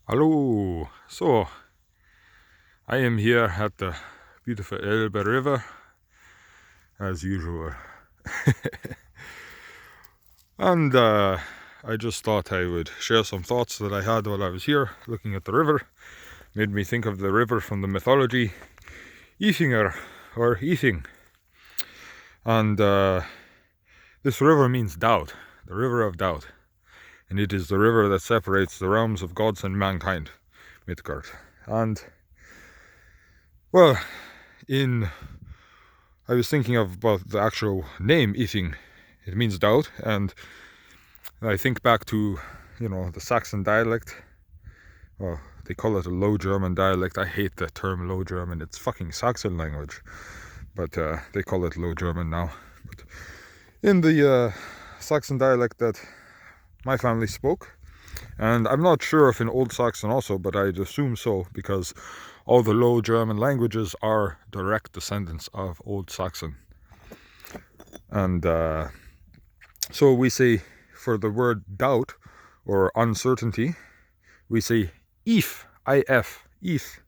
Hello. So I am here at the beautiful Elbe River as usual. And I just thought I would share some thoughts that I had while I was here looking at the river. Made me think of the river from the mythology Ifingr or Ifing. And this river means doubt, the river of doubt. And it is the river that separates the realms of gods and mankind, Midgard. And well, I was thinking about the actual name Ifing. It means doubt, and I think back to, the Saxon dialect. Well, they call it a Low German dialect. I hate the term Low German. It's fucking Saxon language, but they call it Low German now. But in the Saxon dialect that my family spoke, and I'm not sure if in Old Saxon also, but I'd assume so, because all the Low German languages are direct descendants of Old Saxon. And so we say, for the word doubt or uncertainty, we say if, if, if.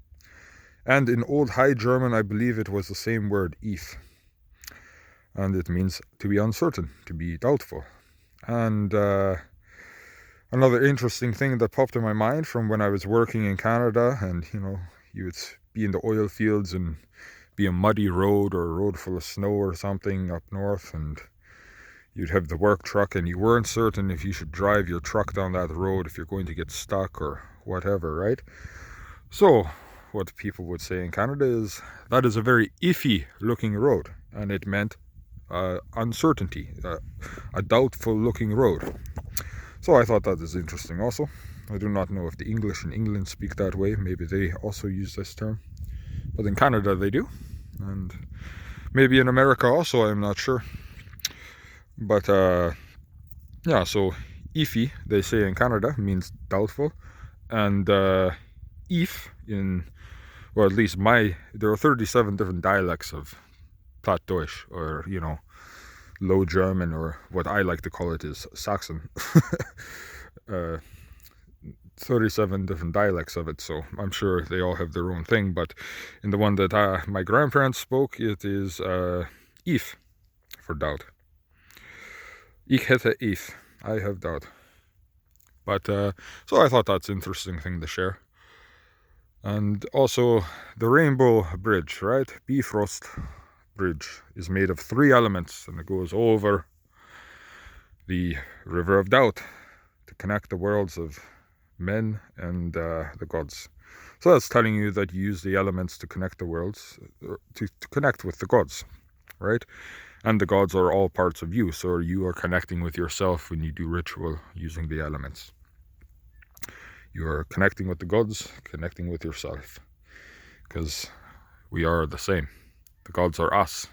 And in Old High German, I believe it was the same word, if. And it means to be uncertain, to be doubtful. And another interesting thing that popped in my mind from when I was working in Canada, and you would be in the oil fields and be a muddy road or a road full of snow or something up north, and you'd have the work truck and you weren't certain if you should drive your truck down that road, if you're going to get stuck or whatever, right? So what people would say in Canada is that is a very iffy looking road, and it meant uncertainty, a doubtful looking road. So I thought that is interesting also. I do not know if the English in England speak that way. Maybe they also use this term. But in Canada they do. And maybe in America also, I'm not sure. But yeah, so iffy, they say in Canada, means doubtful. And if well, at least there are 37 different dialects of Plattdeutsch, or, Low German, or what I like to call it is Saxon. 37 different dialects of it, so I'm sure they all have their own thing, but in the one that my grandparents spoke, it is if, for doubt. Ich hätte if, I have doubt. But so I thought that's an interesting thing to share. And also the Rainbow Bridge, right? Bifrost Bridge is made of 3 elements, and it goes over the river of doubt to connect the worlds of men and the gods. So that's telling you that you use the elements to connect the worlds, to connect with the gods, right? And the gods are all parts of you, so you are connecting with yourself when you do ritual using the elements. You are connecting with the gods, connecting with yourself, because we are the same. The gods are us,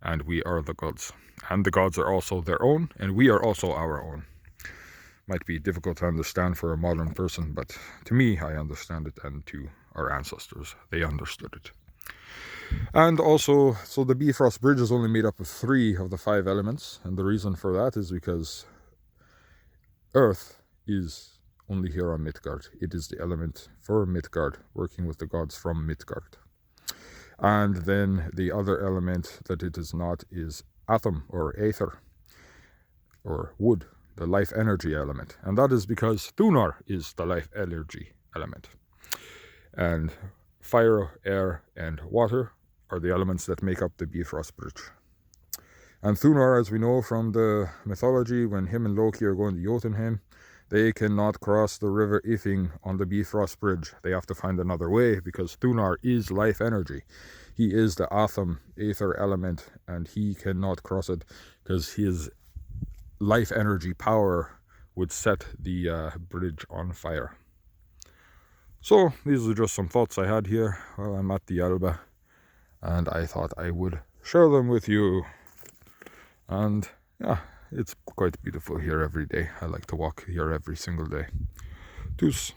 and we are the gods. And the gods are also their own, and we are also our own. Might be difficult to understand for a modern person, but to me, I understand it, and to our ancestors, they understood it. And also, so the Bifrost Bridge is only made up of 3 of the 5 elements, and the reason for that is because Earth is only here on Midgard. It is the element for Midgard, working with the gods from Midgard. And then the other element that it is not is atom or aether or wood, the life energy element. And that is because Thunar is the life energy element. And fire, air, and water are the elements that make up the Bifrost Bridge. And Thunar, as we know from the mythology, when him and Loki are going to Jotunheim, they cannot cross the river Ifing on the Bifrost Bridge. They have to find another way, because Thunar is life energy. He is the atom, aether element, and he cannot cross it because his life energy power would set the bridge on fire. So these are just some thoughts I had here while I'm at the Elbe, and I thought I would share them with you. And yeah, it's quite beautiful here every day. I like to walk here every single day. Tschüss.